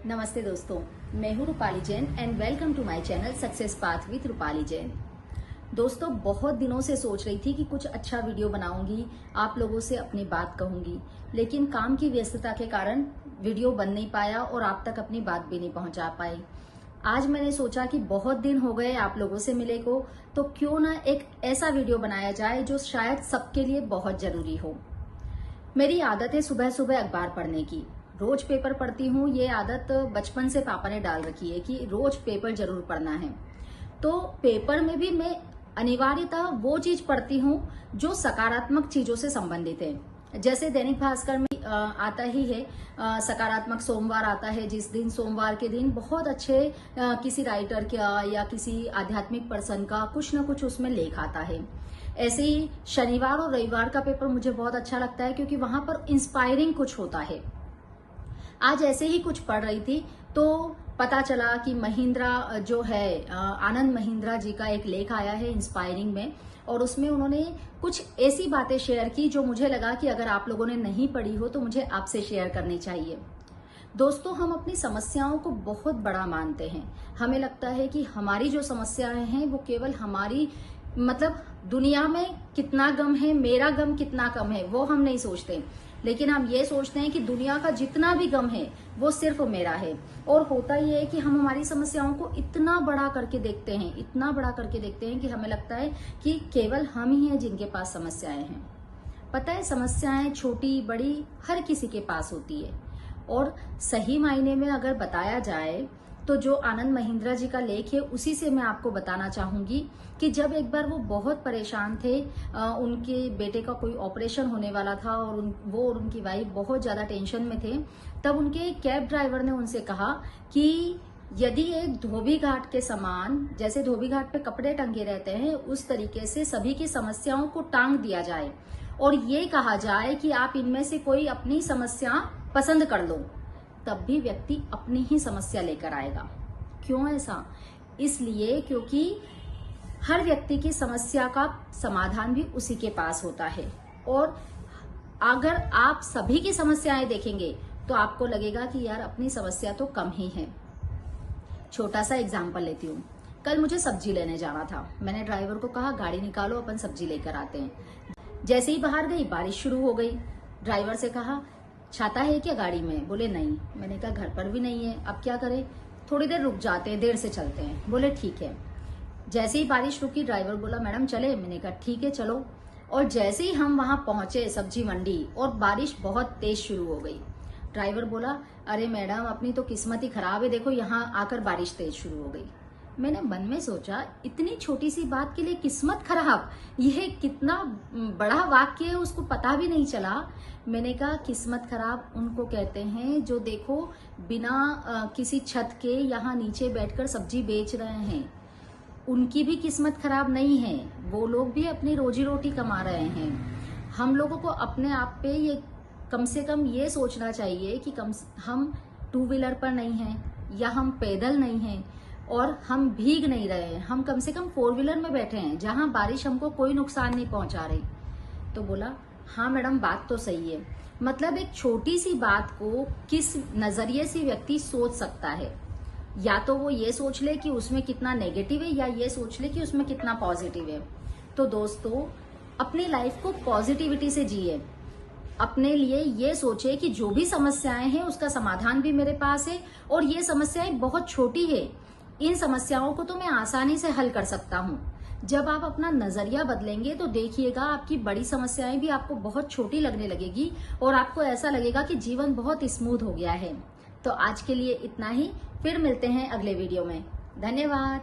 नमस्ते दोस्तों, मैं हूं Rupali Jain and welcome to my channel success path with Rupali Jain. दोस्तों, बहुत दिनों से सोच रही थी कि कुछ अच्छा वीडियो बनाऊंगी, आप लोगों से अपनी बात कहूंगी, लेकिन काम की व्यस्तता के कारण वीडियो बन नहीं पाया और आप तक अपनी बात भी नहीं पहुंचा पाई। आज मैंने सोचा कि बहुत दिन हो गए आप लोगों से मिले को, तो क्यों ना एक ऐसा वीडियो बनाया जाए जो शायद सबके लिए बहुत जरूरी हो। मेरी आदत है सुबह सुबह अखबार पढ़ने की। रोज पेपर पढ़ती हूँ। ये आदत बचपन से पापा ने डाल रखी है कि रोज पेपर जरूर पढ़ना है। तो पेपर में भी मैं अनिवार्यतः वो चीज पढ़ती हूँ जो सकारात्मक चीजों से संबंधित है। जैसे दैनिक भास्कर में आता ही है सकारात्मक सोमवार आता है, जिस दिन सोमवार के दिन बहुत अच्छे किसी राइटर का या किसी आध्यात्मिक पर्सन का कुछ न कुछ उसमें लेख आता है। ऐसे ही शनिवार और रविवार का पेपर मुझे बहुत अच्छा लगता है क्योंकि वहां पर इंस्पायरिंग कुछ होता है। आज ऐसे ही कुछ पढ़ रही थी तो पता चला कि महिंद्रा जो है आनंद महिंद्रा जी का एक लेख आया है इंस्पायरिंग में, और उसमें उन्होंने कुछ ऐसी बातें शेयर की जो मुझे लगा कि अगर आप लोगों ने नहीं पढ़ी हो तो मुझे आपसे शेयर करनी चाहिए। दोस्तों, हम अपनी समस्याओं को बहुत बड़ा मानते हैं। हमें लगता है कि हमारी जो समस्याएं हैं वो केवल हमारी, मतलब दुनिया में कितना गम है, मेरा गम कितना कम है, वो हम नहीं सोचते। लेकिन हम ये सोचते हैं कि दुनिया का जितना भी गम है वो सिर्फ मेरा है। और होता ये है कि हम हमारी समस्याओं को इतना बड़ा करके देखते हैं, इतना बड़ा करके देखते हैं कि हमें लगता है कि केवल हम ही हैं जिनके पास समस्याएं हैं। पता है, समस्याएं छोटी बड़ी हर किसी के पास होती है। और सही मायने में अगर बताया जाए तो जो आनंद महिंद्रा जी का लेख है उसी से मैं आपको बताना चाहूंगी कि जब एक बार वो बहुत परेशान थे, उनके बेटे का कोई ऑपरेशन होने वाला था और वो और उनकी वाइफ बहुत ज्यादा टेंशन में थे। तब उनके कैब ड्राइवर ने उनसे कहा कि यदि एक धोबी घाट के समान, जैसे धोबी घाट पे कपड़े टंगे रहते हैं, उस तरीके से सभी की समस्याओं को टांग दिया जाए और ये कहा जाए कि आप इनमें से कोई अपनी समस्या पसंद कर लो, तब भी व्यक्ति अपनी ही समस्या लेकर आएगा। क्यों ऐसा? इसलिए क्योंकि हर व्यक्ति की समस्या का समाधान भी उसी के पास होता है। और अगर आप सभी की समस्याएं देखेंगे तो आपको लगेगा कि यार अपनी समस्या तो कम ही है। छोटा सा एग्जाम्पल लेती हूँ। कल मुझे सब्जी लेने जाना था। मैंने ड्राइवर को कहा गाड़ी निकालो, अपन सब्जी लेकर आते हैं। जैसे ही बाहर गई बारिश शुरू हो गई। ड्राइवर से कहा छाता है क्या गाड़ी में? बोले नहीं। मैंने कहा घर पर भी नहीं है, अब क्या करें? थोड़ी देर रुक जाते हैं, देर से चलते हैं। बोले ठीक है। जैसे ही बारिश रुकी ड्राइवर बोला मैडम चले? मैंने कहा ठीक है चलो। और जैसे ही हम वहां पहुंचे सब्जी मंडी और बारिश बहुत तेज शुरू हो गई। ड्राइवर बोला अरे मैडम अपनी तो किस्मत ही खराब है, देखो यहाँ आकर बारिश तेज शुरू हो गई। मैंने मन में सोचा इतनी छोटी सी बात के लिए किस्मत खराब, यह कितना बड़ा वाक्य है, उसको पता भी नहीं चला। मैंने कहा किस्मत खराब उनको कहते हैं जो देखो बिना किसी छत के यहाँ नीचे बैठकर सब्जी बेच रहे हैं, उनकी भी किस्मत खराब नहीं है, वो लोग भी अपनी रोजी रोटी कमा रहे हैं। हम लोगों को अपने आप पे ये कम से कम ये सोचना चाहिए कि हम टू व्हीलर पर नहीं हैं या हम पैदल नहीं हैं और हम भीग नहीं रहे हैं, हम कम से कम फोर व्हीलर में बैठे हैं जहां बारिश हमको कोई नुकसान नहीं पहुंचा रही। तो बोला हाँ मैडम बात तो सही है। मतलब एक छोटी सी बात को किस नजरिए से व्यक्ति सोच सकता है, या तो वो ये सोच ले कि उसमें कितना नेगेटिव है या ये सोच ले कि उसमें कितना पॉजिटिव है। तो दोस्तों, अपनी लाइफ को पॉजिटिविटी से जिए। अपने लिए ये सोचे कि जो भी समस्याएं हैं उसका समाधान भी मेरे पास है और ये समस्याएं बहुत छोटी है, इन समस्याओं को तो मैं आसानी से हल कर सकता हूँ। जब आप अपना नजरिया बदलेंगे तो देखिएगा आपकी बड़ी समस्याएं भी आपको बहुत छोटी लगने लगेगी और आपको ऐसा लगेगा कि जीवन बहुत स्मूथ हो गया है। तो आज के लिए इतना ही, फिर मिलते हैं अगले वीडियो में। धन्यवाद।